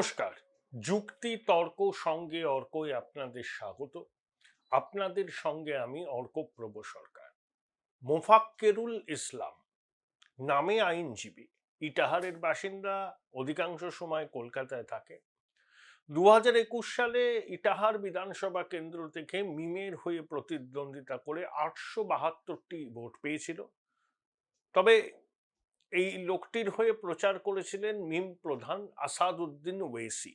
নমস্কার। যুক্তি তর্ক সঙ্গে অর্কই আপনাদের স্বাগত। আপনাদের সঙ্গে আমি অর্কপ্রভ সরকার। মোফাক্কেরুল ইসলাম নামে আইনজীবী, ইটাহারের বাসিন্দা, অধিকাংশ সময় কলকাতায় থাকে। 2021 সালে ইটাহার বিধানসভা কেন্দ্র থেকে মিমের হয়ে প্রতিদ্বন্দ্বিতা করে 872টি ভোট পেয়েছিল। তবে এই লোকটির হয়ে প্রচার করেছিলেন মিম প্রধান আসাদউদ্দিন ওয়েসি।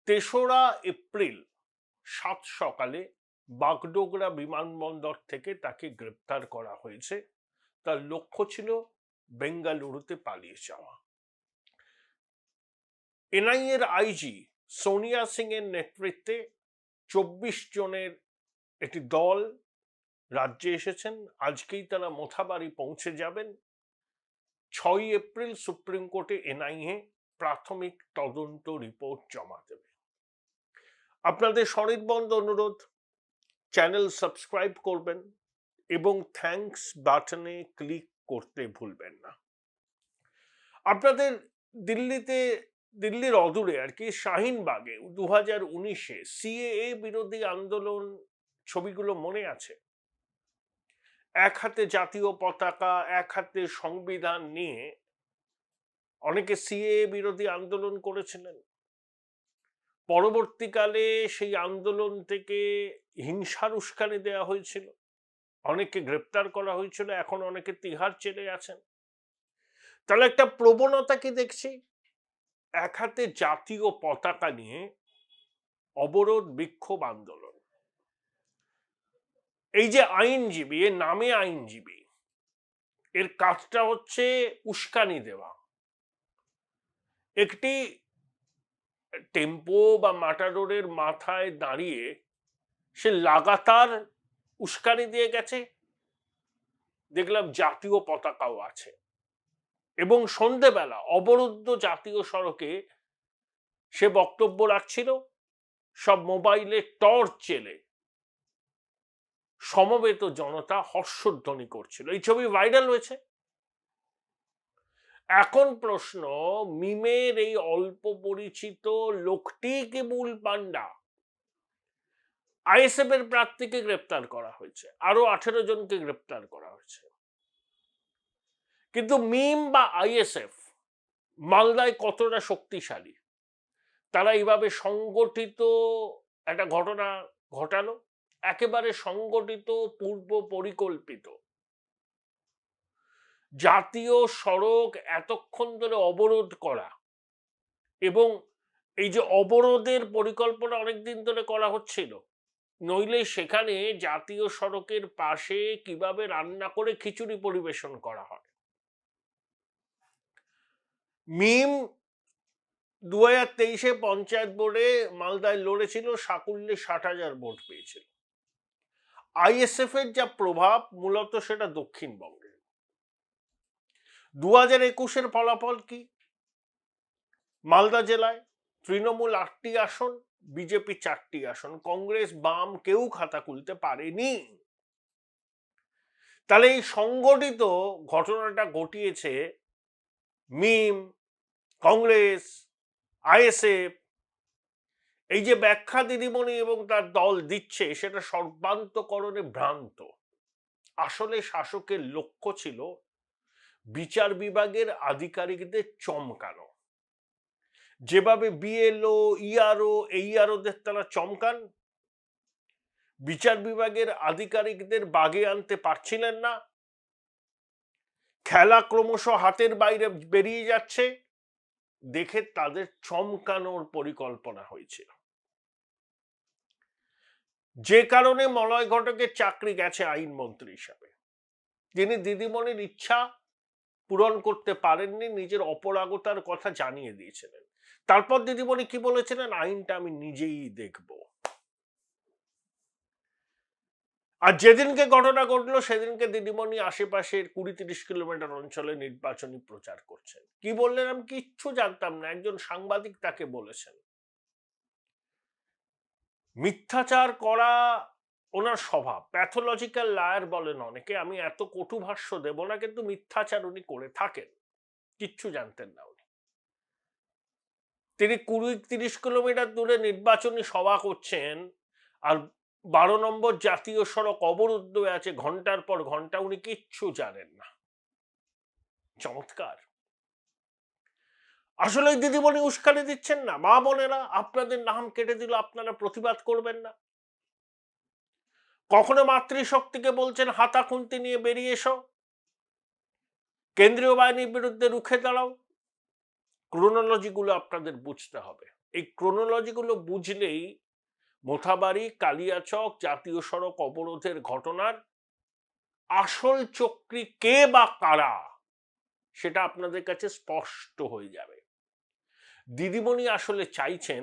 3রা এপ্রিল 7 সকালে বাগডোগরা বিমানবন্দর থেকে তাকে গ্রেপ্তার করা হয়েছে। তার লক্ষ্য ছিল বেঙ্গালুরুতে পালিয়ে যাওয়া। এনআইএর আইজি সোনিয়া সিং এর নেতৃত্বে 24 জনের একটি দল রাজ্যে এসেছেন। আজকেই তারা মোথাবাড়ি পৌঁছে যাবেন। 6 এপ্রিল সুপ্রিম কোর্টে এনআইএ প্রাথমিক তদন্ত রিপোর্ট জমা দেবে। আপনাদের সনির্বন্ধ অনুরোধ, চ্যানেল সাবস্ক্রাইব করবেন এবং থ্যাঙ্কস বাটনে ক্লিক করতে ভুলবেন না। আপনাদের দিল্লির অদূরে আর কি শাহিনবাগে 2019-এ সিএএ বিরোধী আন্দোলন ছবিগুলো মনে আছে? এক হাতে জাতীয় পতাকা, এক হাতে সংবিধান নিয়ে অনেকে সিএএ বিরোধী আন্দোলন করেছিলেন। পরবর্তীকালে সেই আন্দোলন থেকে হিংসার উস্কানি দেওয়া হয়েছিল, অনেকে গ্রেপ্তার করা হয়েছিল, এখন অনেকে তিহার জেলে আছেন। তাহলে একটা প্রবণতা কি দেখছি, এক হাতে জাতীয় পতাকা নিয়ে অবরোধ, বিক্ষোভ, আন্দোলন। এই যে আইনজীবী, এর নামে আইনজীবী, এর কাজটা হচ্ছে উস্কানি দেওয়া। একটি টেম্পো বা মাটাডোরের মাথায় দাঁড়িয়ে সে লাগাতার উস্কানি দিয়ে গেছে, দেখলাম জাতীয় পতাকাও আছে। এবং সন্ধেবেলা অবরুদ্ধ জাতীয় সড়কে সে বক্তব্য রাখছিল, সব মোবাইলে টর্চ জেলে সমবেত জনতা হর্ষধ্বনি করছিল। এই ছবি ভাইরাল হয়েছে। এখন প্রশ্ন, মিমের এই অল্প পরিচিত লোকটি কি মূল পান্ডা? আইএসএফ এর প্রার্থীকে গ্রেপ্তার করা হয়েছে, আরো 18 জনকে গ্রেপ্তার করা হয়েছে। কিন্তু মিম বা আইএসএফ মালদায় কতটা শক্তিশালী? তারা এইভাবে সংগঠিত একটা ঘটনা ঘটালো, একেবারে সংগঠিত, পূর্ব পরিকল্পিত। জাতীয় সড়ক এতক্ষণ ধরে অবরোধ করা, এবং এই যে অবরোধের পরিকল্পনা অনেকদিন ধরে করা হচ্ছিল, নইলে সেখানে জাতীয় সড়কের পাশে কিভাবে রান্না করে খিচুড়ি পরিবেশন করা হয়। মিম 2023-এ পঞ্চায়েত বোর্ডে মালদায় লড়েছিল, সাকুল্যে 60,000 ভোট পেয়েছিল। আইএসএফ এর যা প্রভাব, মূলত সেটা দক্ষিণবঙ্গে। 2021-এর ফলাফল কি? মালদা জেলায় তৃণমূল 8টি আসন, বিজেপি 4টি আসন, কংগ্রেস বাম কেউ খাতা খুলতে পারেনি। তাহলে এই সংগঠিত ঘটনাটা ঘটিয়েছে মিম, কংগ্রেস, আইএসএফ। এই যে ব্যাখ্যা দিদিমণি এবং তার দল দিচ্ছে, সেটা সর্বান্তকরণে ভ্রান্ত। আসলে শাসকের লক্ষ্য ছিল বিচার বিভাগের আধিকারিকদের চমকানো। যেভাবে বিএলও, ইআরও, এইআরওদের তারা চমকান, বিচার বিভাগের আধিকারিকদের বাগে আনতে পারছিলেন না। খেলা ক্রমশ হাতের বাইরে বেরিয়ে যাচ্ছে দেখে তাদের চমকানোর পরিকল্পনা হয়েছিল। যে কারণে মলয় ঘটকের চাকরি গেছে আইনমন্ত্রী হিসাবে। তিনি দিদিমণির ইচ্ছা পূরণ করতে পারেননি, নিজের অপরাগতার কথা জানিয়ে দিয়েছিলেন। তারপর দিদিমণি কি বলেছিলেন? আইনটা আমি নিজেই দেখব। আর যেদিনকে ঘটনা ঘটলো, সেদিনকে দিদিমণি আশেপাশের 20-30 কিলোমিটার অঞ্চলে নির্বাচনী প্রচার করছেন। কি বললেন আমি কিচ্ছু জানতাম না, একজন সাংবাদিক তাকে বলেছেন। মিথ্যাচার করা ওনার স্বভাব, প্যাথোলজিক্যাল লায়ার বলেন অনেকে। আমি এত কটু ভাষ্য দেব না, কিন্তু মিথ্যাচার উনি করে থাকেন, কিচ্ছু জানতেন না উনি। তিনি 20-30 কিলোমিটার দূরে নির্বাচনী সভা করছেন, আর 12 নম্বর জাতীয় সড়ক অবরুদ্ধ হয়ে আছে ঘন্টার পর ঘন্টা, উনি কিচ্ছু জানেন না। চমৎকার। আসলে দিদিমণি উস্কানি দিচ্ছেন না। মা বোনেরা, আপনাদের নাম কেটে দিল, আপনারা প্রতিবাদ করবেন না? কখনো মাতৃশক্তিকে বলছেন হাতা খুন্তি নিয়ে বেরিয়ে এসো, কেন্দ্রীয় বাহিনীর বিরুদ্ধে রুখে দাঁড়াও। ক্রোনোলজিগুলো আপনাদের বুঝতে হবে। এই ক্রোনোলজিগুলো বুঝলেই মোথাবাড়ি, কালিয়াচক জাতীয় সড়ক অবরোধের ঘটনার আসল চক্রী কে বা কারা সেটা আপনাদের কাছে স্পষ্ট হয়ে যাবে। দিদিমণি আসলে চাইছেন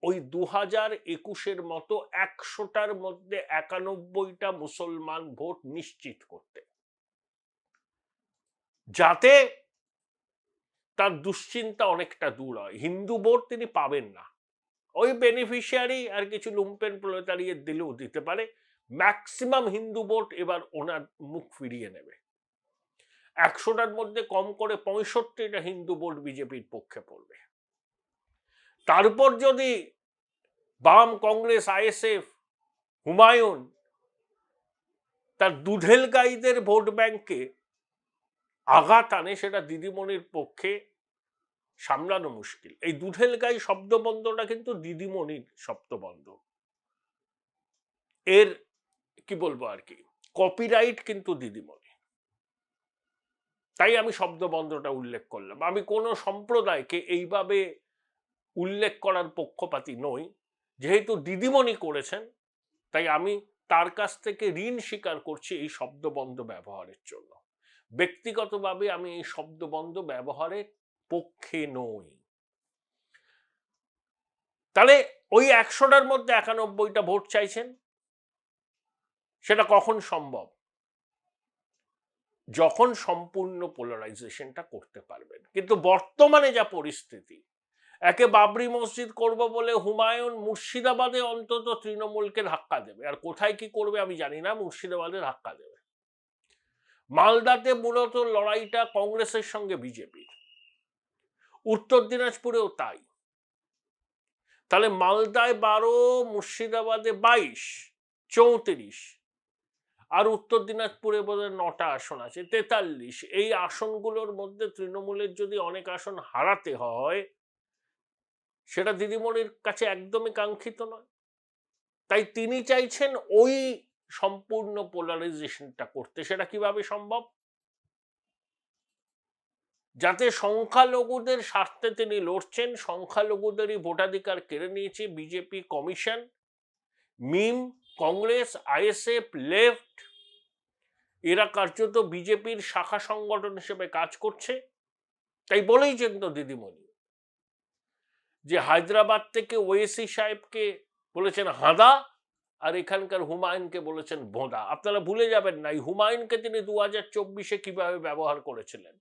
ওই 2021-এর মতো 100টার মধ্যে 91টা মুসলমান ভোট নিশ্চিত করতে, যাতে তার দুশ্চিন্তা অনেকটা দূর হয়। হিন্দু ভোট তিনি পাবেন না, ওই বেনিফিশিয়ারি আর কিছু লুম্পেন প্রলেতারিয়েত দিলেও দিতে পারে। ম্যাক্সিমাম হিন্দু ভোট এবার ওনার মুখ ফিরিয়ে নেবে। 100টার মধ্যে কম করে 65টা হিন্দু ভোট বিজেপির পক্ষে পড়বে। তারপর যদি বাম, কংগ্রেস, আইএসএফ, হুমায়ুন তার দুধেল গাইদের ভোট ব্যাংকে আঘাত আনে, সেটা দিদিমণির পক্ষে সামলানো মুশকিল। এই দুধেল গাই শব্দবন্ধটা কিন্তু দিদিমণির শব্দবন্ধ, এর কি বলবো আর কি, কপিরাইট কিন্তু দিদিমণি। তাই আমি শব্দবন্ধটা উল্লেখ করলাম। আমি কোনো সম্প্রদায়কে এইভাবে উল্লেখ করার পক্ষপাতী নই। যেহেতু দিদিমণি করেছেন, তাই আমি তার কাছ থেকে ঋণ স্বীকার করছি এই শব্দবন্ধ ব্যবহারের জন্য। ব্যক্তিগতভাবে আমি এই শব্দবন্ধ ব্যবহারের পক্ষে নই। তাহলে ওই 100টার মধ্যে 91টা ভোট চাইছেন, সেটা কখন সম্ভব? যখন সম্পূর্ণ পোলারাইজেশনটা করতে পারবেন। কিন্তু বর্তমানে যা পরিস্থিতি, একে বাবরি মসজিদ করব বলে হুমায়ুন মুর্শিদাবাদে অন্তত তৃণমূলকে ধাক্কা দেবে, আর কোথায় কি করবে আমি জানি না, মুর্শিদাবাদে ধাক্কা দেবে। মালদাতে মূলত লড়াইটা কংগ্রেসের সঙ্গে বিজেপির, উত্তর দিনাজপুরেও তাই। তাহলে মালদায় 12, মুর্শিদাবাদে 22, 34, আর উত্তর দিনাজপুরে বোধহয় 9টা আসন আছে, 43। এই আসনগুলোর মধ্যে তৃণমূলের যদি অনেক আসন হারাতে হয়, সেটা দিদিমণির কাছে একদমই কাঙ্ক্ষিত নয়। তাই তিনি চাইছেন ওই সম্পূর্ণ পোলারাইজেশনটা করতে। সেটা কিভাবে সম্ভব? যাতে সংখ্যালঘুদের স্বার্থে তিনি লড়ছেন, সংখ্যালঘুদেরই ভোটাধিকার কেড়ে নিয়েছে বিজেপি, কমিশন, মিম, কংগ্রেস, আইএসএফ, লেফট, এরা কার্যত বিজেপির শাখা সংগঠন হিসেবে কাজ করছে। তাই বলেইছেন তো দিদিমণি যে হায়দ্রাবাদ থেকে ওয়েসি সাহেবকে বলেছেন হাঁদা, আর এখানকার হুমায়ুনকে বলেছেন বোঁদা। আপনারা ভুলে যাবেন না, এই হুমায়ুনকে তিনি 2024-এ কিভাবে ব্যবহার করেছিলেন।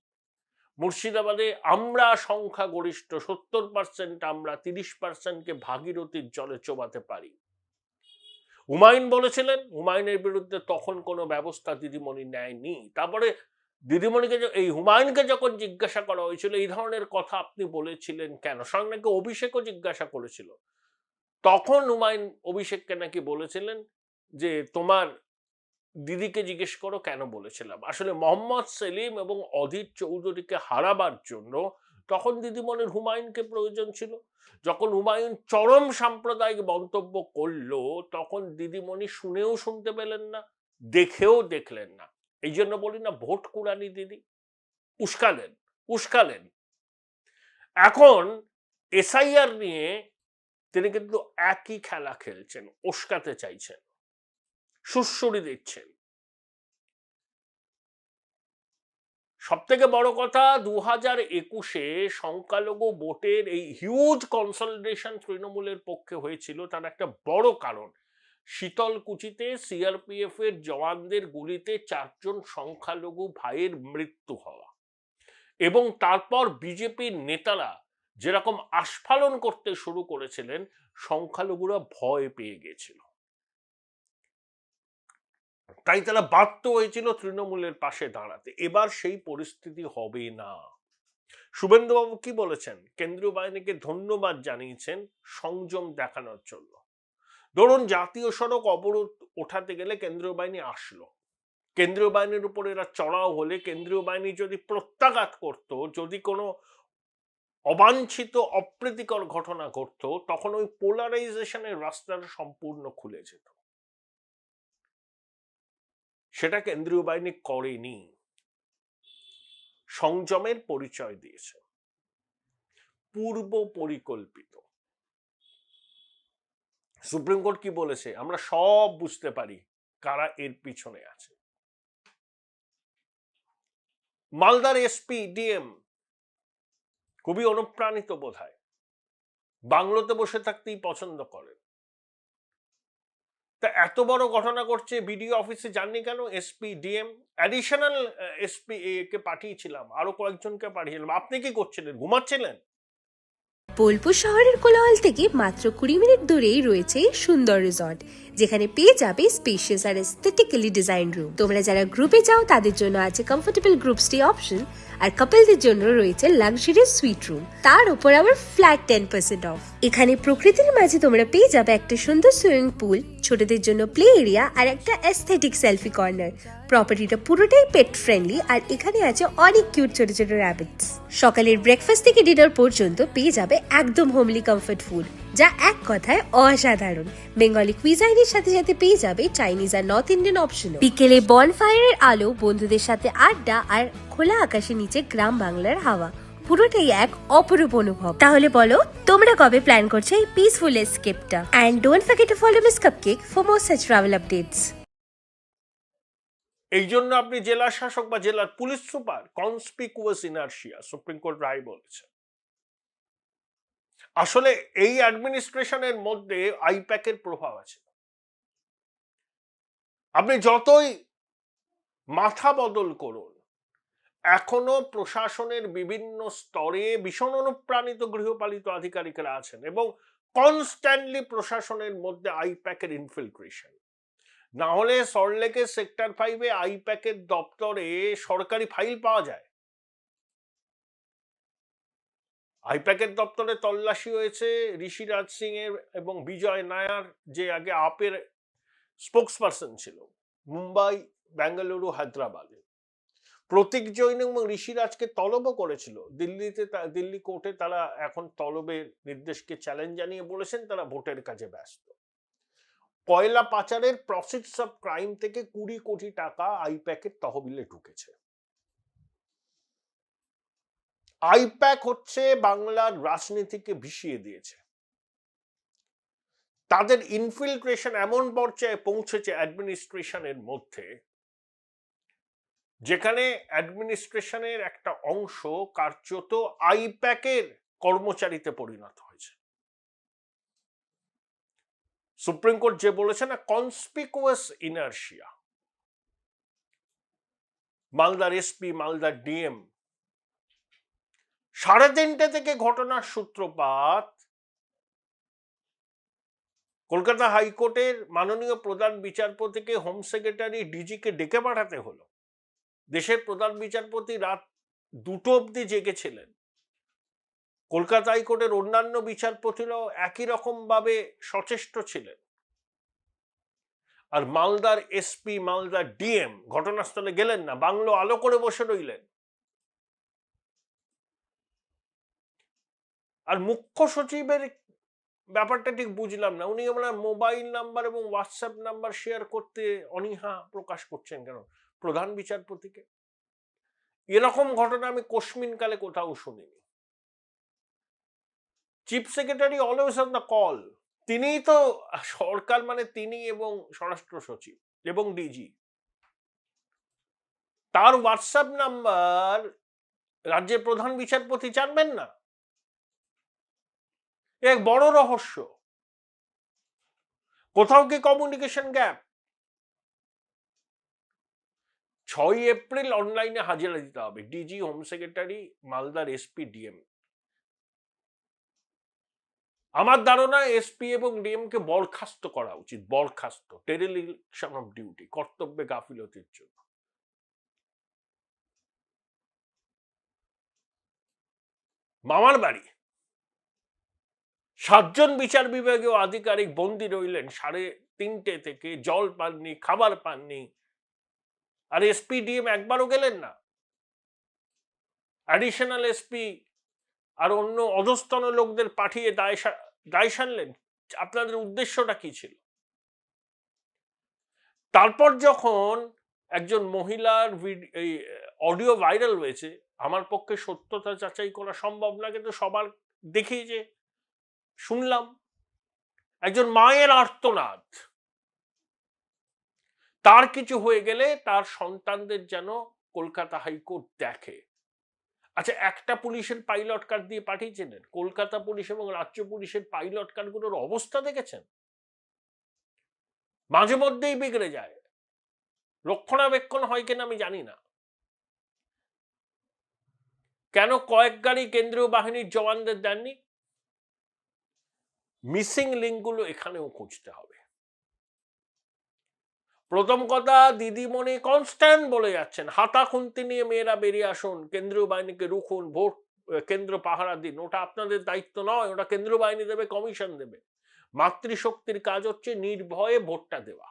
মুর্শিদাবাদে আমরা সংখ্যাগরিষ্ঠ, 70% আমরা, 30%কে ভাগীরথীর জলে চোবাতে পারি। হুমায়ুন বলেছিলেন, হুমায়ুনের বিরুদ্ধে তখন কোনো ব্যবস্থা দিদিমণি নেয়নি। তারপরে দিদিমণিকে, এই হুমায়ুনকে যখন জিজ্ঞাসা করা হয়েছিল এই ধরনের কথা আপনি বলেছিলেন কেন, সঙ্গে নাকি অভিষেকও জিজ্ঞাসা করেছিল, তখন হুমায়ুন অভিষেককে নাকি বলেছিলেন যে তোমার দিদিকে জিজ্ঞেস করো কেন বলেছিলাম। আসলে মোহাম্মদ সেলিম এবং অধীর চৌধুরীকে হারাবার জন্য তখন দিদিমণির হুমায়ুনকে প্রয়োজন ছিল। যখন হুমায়ুন চরম সাম্প্রদায়িক মন্তব্য করলো, তখন দিদিমণি শুনেও শুনতে পেলেন না, দেখেও দেখলেন না। এই জন্য বলি না, ভোট কুড়ানি দিদি, উস্কালেন। এখন এসআইআর নিয়ে তিনি কিন্তু একই খেলা খেলছেন, উস্কাতে চাইছেন, সুড়সুড়ি দিচ্ছেন। সব থেকে বড় কথা, 2021-এ সংখ্যালঘু ভোটের এই হিউজ কনসলিডেশন তৃণমূলের পক্ষে হয়েছিল, তার একটা বড় কারণ শীতলকুচিতে সিআরপিএফ এর জওয়ানদের গুলিতে 4 জন সংখ্যালঘু ভাইয়ের মৃত্যু হওয়া, এবং তারপর বিজেপির নেতারা যেরকম আস্ফালন করতে শুরু করেছিলেন, সংখ্যালঘুরা ভয় পেয়ে গেছিল। তাই তারা বাধ্য হয়েছিল তৃণমূলের পাশে দাঁড়াতে। এবার সেই পরিস্থিতি হবে না। শুভেন্দুবাবু কি বলেছেন? কেন্দ্রীয় বাহিনীকে ধন্যবাদ জানিয়েছেন সংযম দেখানোর জন্য। ধরুন জাতীয় সড়ক অবরোধ ওঠাতে গেলে কেন্দ্রীয় বাহিনী আসলো, কেন্দ্রীয় বাহিনীর উপর এরা চড়াও হলে কেন্দ্রীয় বাহিনী যদি প্রত্যাঘাত করত, যদি কোনো অবাঞ্ছিত অপ্রীতিকর ঘটনা ঘটতো, তখন ওই পোলারাইজেশনের রাস্তাটা সম্পূর্ণ খুলে যেত। সেটা কেন্দ্রীয় বাহিনী করেনি, সংযমের পরিচয় দিয়েছে, পূর্ব পরিকল্পিত। সুপ্রিম কোর্ট কি বলেছে? আমরা সব বুঝতে পারি কারা এর পিছনে আছে। মালদার এসপি ডিএম খুবই অনুপ্রাণিত বোধ হয়, বাংলোতে বসে থাকতেই পছন্দ করেন। তা এত বড় ঘটনা করছে, বিডিও অফিসে যাননি কেন? এসপি ডিএম অ্যাডিশনাল এসপি কে পাঠিয়েছিলাম, আরো কয়েকজনকে পাঠিয়েছিলাম। আপনি কি করছিলেন? ঘুমাচ্ছিলেন? বোলপুর শহরের কোলাহল থেকে মাত্র 20 মিনিট দূরেই রয়েছে সুন্দর রিসর্ট, যেখানে পেয়ে যাবে স্পেশিয়াস আর এস্থেটিক্যালি ডিজাইন রুম। তোমরা যারা গ্রুপে যাও তাদের জন্য আছে কমফোর্টেবল গ্রুপ স্টে অপশন, আর কাপলদের জন্য রয়েছে লাক্সারিয়াস সুইট রুম, তার উপর আবার ফ্ল্যাট 10% অফ। এখানে প্রকৃতির মাঝে তোমরা পেয়ে যাবে একটা সুন্দর সুইমিং পুল, ছোটদের জন্য প্লে এরিয়া আর একটা এস্থেটিক সেলফি কর্নার। প্রপার্টিটা পুরোটাই পেট ফ্রেন্ডলি, আর এখানে আছে অনেক কিউট ছোট ছোট র্যাবিটস। সকালের ব্রেকফাস্ট থেকে ডিনার পর্যন্ত পেয়ে যাবে একদম হোমলি কমফর্ট ফুড, যা এক কথায় অসাধারণ। বেঙ্গলি কুইজাইনের সাথে সাথে পেয়ে যাবে চাইনিজ আর নর্থ ইন্ডিয়ান অপশন। বিকেলে বনফায়ারের আলো, বন্ধুদের সাথে আড্ডা আর খোলা আকাশের নিচে গ্রাম বাংলার হাওয়া, পুরোটাই এক অপরূপ অনুভব। তাহলে বলো তোমরা কবে প্ল্যান করছো এই পিসফুল এসকেপটা? And don't forget to follow miss cupcake for more such travel updates. এই জন্য আপনি জেলা শাসক বা জেলার police super conspicuous inertia, supreme court রায় বলেছে। আসলে এই অ্যাডমিনিস্ট্রেশনের মধ্যে আইপ্যাকের প্রভাব আছে। আপনি যতই মাথা বদল করুন, এখনো প্রশাসনের বিভিন্ন স্তরে ভীষণ অনুপ্রাণিত গৃহপালিত আধিকারিকরা আছেন এবং কনস্ট্যান্টলি প্রশাসনের মধ্যে আইপ্যাকের ইনফিলট্রেশন। না হলে সল্টলেকের সেক্টর 5-এ আইপ্যাকের দপ্তরে সরকারি ফাইল পাওয়া যায়। আইপ্যাকের দপ্তরে তল্লাশি হয়েছে ঋষিরাজ সিং এর এবং বিজয় নায়ার, যে আগে আপের স্পোকসপারসন ছিল, মুম্বাই, বেঙ্গালুরু, হায়দ্রাবাদে। প্রতীক জৈন এবং ঋষিরাজকে তলবও করেছিল দিল্লিতে। দিল্লি কোর্টে তারা এখন তলবের নির্দেশকে চ্যালেঞ্জ জানিয়ে বলেছেন তারা ভোটের কাজে ব্যস্ত। কয়লা পাচারের প্রসিডস অফ ক্রাইম থেকে 20 কোটি টাকা আইপ্যাকের তহবিলে ঢুকেছে। আইপ্যাক হচ্ছে বাংলার রাজনীতিকে ভিসিয়ে দিয়েছে। তাদের ইনফিলট্রেশন এমন পর্যায়ে পৌঁছেছে অ্যাডমিনিস্ট্রেশনের মধ্যে, যেখানে অ্যাডমিনিস্ট্রেশনের একটা অংশ কার্যত আইপ্যাকের কর্মচারীতে পরিণত হয়েছে। সুপ্রিম কোর্ট যে বলেছে না, কনসপিকুয়াস ইনার্শিয়া, মালদার এসপি, মালদার ডিএম 3:30 থেকে ঘটনার সূত্রপাত। কলকাতা হাইকোর্টের মাননীয় প্রধান বিচারপতিকে হোম সেক্রেটারি ডিজিকে ডেকে পাঠাতে হলো। দেশের প্রধান বিচারপতি রাত 2টো অবধি জেগেছিলেন। কলকাতা হাইকোর্টের অন্যান্য বিচারপতিরাও একই রকম ভাবে সচেষ্ট ছিলেন। আর মালদার এসপি, মালদার ডিএম ঘটনাস্থলে গেলেন না, বাংলো আলো করে বসে রইলেন। আর মুখ্য সচিবের ব্যাপারটা ঠিক বুঝলাম না, উনি আপনার মোবাইল নাম্বার এবং হোয়াটসঅ্যাপ নাম্বার শেয়ার করতে অনীহা প্রকাশ করছেন কেন প্রধান বিচারপতিকে? এরকম ঘটনা আমি কোশ্মিনকালে কোথাও শুনিনি। Chief secretary always on the call. তিনিই তো সরকার, মানে তিনি এবং স্বরাষ্ট্র সচিব এবং ডিজি। তার হোয়াটসঅ্যাপ নাম্বার রাজ্যের প্রধান বিচারপতি জানবেন না? এক বড় রহস্য। কোথাও কি কমিউনিকেশন গ্যাপ? 6 এপ্রিল অনলাইনে হাজিরা দিতে হবে ডিজি, হোম সেক্রেটারি, মালদার এসপি, ডিএম। আমার ধারণা এসপি এবং ডিএম কে বরখাস্ত করা উচিত, বরখাস্ত, ডেরিলিকশন অফ ডিউটি, কর্তব্যে গাফিলতির জন্য। মামার বাড়ি 7 জন বিচার বিভাগীয় আধিকারিক বন্দী রইলেন 3:30 থেকে, জল পাননি, খাবার পাননি, আর এসপি ডিএম একবারও গেলেন না। অ্যাডিশনাল এসপি আর অন্য অধস্তন লোকদের পাঠিয়ে দায় সারলেন। আপনাদের উদ্দেশ্যটা কি ছিল? তারপর যখন একজন মহিলার অডিও ভাইরাল হয়েছে, আমার পক্ষে সত্যতা যাচাই করা সম্ভব না, কিন্তু সবার দেখি যে শুনলাম একজন মায়ের আর্তনাদ, তার কিছু হয়ে গেলে তার সন্তানদের যেন কলকাতা হাইকোর্ট দেখে। আচ্ছা, একটা পুলিশের পাইলট কার দিয়ে পাঠিয়েছিলেন, কলকাতা পুলিশ এবং রাজ্য পুলিশের পাইলট কারগুলোর অবস্থা দেখেছেন? মাঝে মধ্যেই বিগড়ে যায়, রক্ষণাবেক্ষণ হয় কিনা আমি জানি না। কেন কয়েক গাড়ি কেন্দ্রীয় বাহিনীর জওয়ানদের দেননি? মিসিং লিঙ্কগুলো এখানেও খুঁজতে হবে। প্রথম কথা, দিদিমণি কনস্ট্যান্ট বলে যাচ্ছেন হাতা খুন্তি নিয়ে মেয়েরা বেরিয়ে আসুন, কেন্দ্রীয় বাহিনীকে রুখুন, ভোট কেন্দ্র পাহারা দিন। ওটা আপনাদের দায়িত্ব নয়, ওটা কেন্দ্রীয় বাহিনী দেবে, কমিশন দেবে। মাতৃশক্তির কাজ হচ্ছে নির্ভয়ে ভোটটা দেওয়া।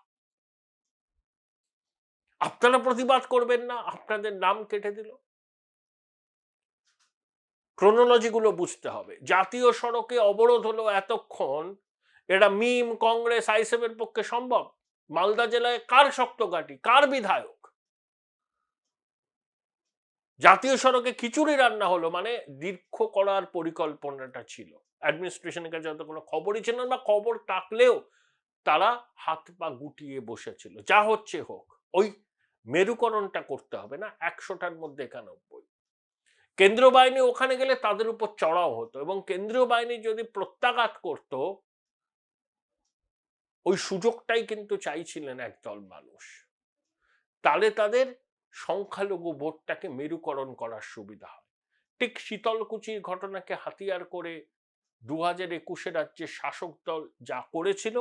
আপনারা প্রতিবাদ করবেন না, আপনাদের নাম কেটে দিল। ক্রোনোলজি গুলো বুঝতে হবে। জাতীয় সড়কে অবরোধ হলো এতক্ষণ, এটা মিম, কংগ্রেস, আইএসএফ এর পক্ষে সম্ভব? মালদা জেলায় কার শক্ত ঘাঁটি, কার বিধায়ক? জাতীয় সড়কে খিচুড়ি রান্না হলো মানে দীর্ঘ করার পরিকল্পনাটা ছিল। অ্যাডমিনিস্ট্রেশনের কাছে হয়তো কোনো খবরই ছিল না, খবর থাকলেও তারা হাত পা গুটিয়ে বসেছিল। যা হচ্ছে হোক, ওই মেরুকরণটা করতে হবে না। 100টার মধ্যে 91। কেন্দ্রীয় বাহিনী ওখানে গেলে তাদের উপর চড়াও হতো, এবং কেন্দ্রীয় বাহিনী যদি প্রত্যাঘাত করত, ওই সুযোগটাই কিন্তু চাইছিলেন একদল মানুষ। তাহলে তাদের সংখ্যালঘু ভোটটাকে মেরুকরণ করার সুবিধা হয়। ঠিক শীতলকুচির ঘটনাকে হাতিয়ার করে 2021 রাজ্যের শাসক দল যা করেছিল,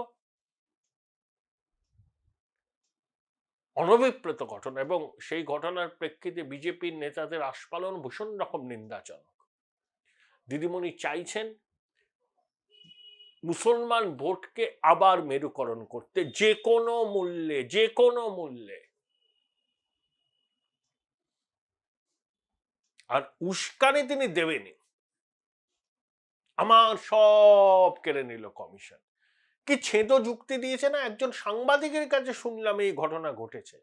অনভিপ্রেত ঘটনা, এবং সেই ঘটনার প্রেক্ষিতে বিজেপির নেতাদের আস্ফালন ভীষণ রকম নিন্দাজনক। দিদিমণি চাইছেন মুসলমান ভোটকে আবার মেরুকরণ করতে, যে কোনো মূল্যে, যে কোনো মূল্যে। আর উস্কানি তিনি দেবেনি। আমার সব কেড়ে নিল কমিশন। কি ছেদ যুক্তি দিয়েছে না একজন সাংবাদিকের কাছে, শুনলাম এই ঘটনা ঘটেছে।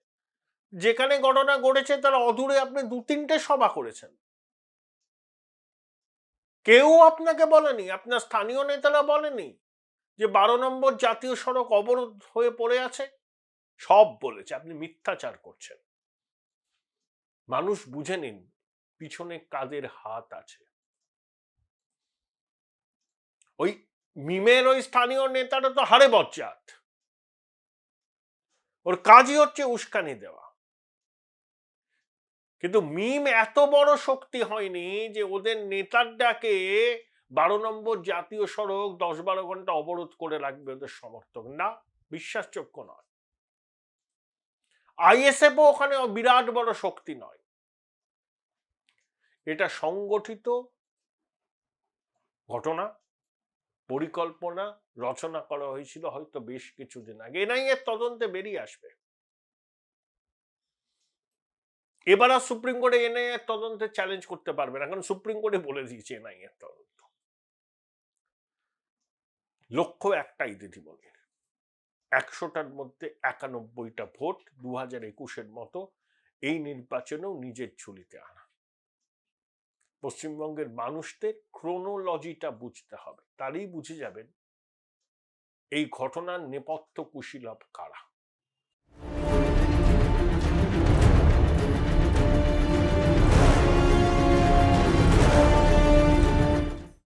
যেখানে ঘটনা ঘটেছে তার অদূরে আপনি 2-3টে সভা করেছেন, কেউ আপনাকে বলেনি, আপনার স্থানীয় নেতারা বলেনি যে 12 নম্বর জাতীয় সড়ক অবরোধ হয়ে পড়ে আছে? সব বলেছে। আপনি মিথ্যাচার করছেন। মানুষ বুঝে নিন পিছনে কাদের হাত আছে। ওই মিমের ওই স্থানীয় নেতাটা তো হারে বজ্জাত, ওর কাজই হচ্ছে উস্কানি দেওয়া। কিন্তু মিম এত বড় শক্তি হয়নি যে ওদের নেতার ডাকে 12 নম্বর জাতীয় সড়ক 10-12 ঘন্টা অবরোধ করে রাখবে ওদের সমর্থক। না, বিশ্বাসযোগ্য নয়। আইএসএফ ওখানে বিরাট বড় শক্তি নয়। এটা সংগঠিত ঘটনা, পরিকল্পনা রচনা করা হয়েছিল হয়তো বেশ কিছুদিন আগে। এনআইএ এর তদন্তে বেরিয়ে আসবে। এবার আর সুপ্রিম কোর্টে এনআইএ এর তদন্তে চ্যালেঞ্জ করতে পারবে না, কারণ সুপ্রিম কোর্টে বলে দিয়েছে এনআইএ এর তদন্ত। লক্ষ্য একটাই দিদিমণির, 100টার মধ্যে 91টা ভোট 2021-এর মতো এই নির্বাচনেও নিজের ঝুলিতে আনা। পশ্চিমবঙ্গের মানুষদের ক্রোনোলজিটা বুঝতে হবে, তারই বুঝে যাবেন এই ঘটনার নেপথ্য কুশীলব কারা।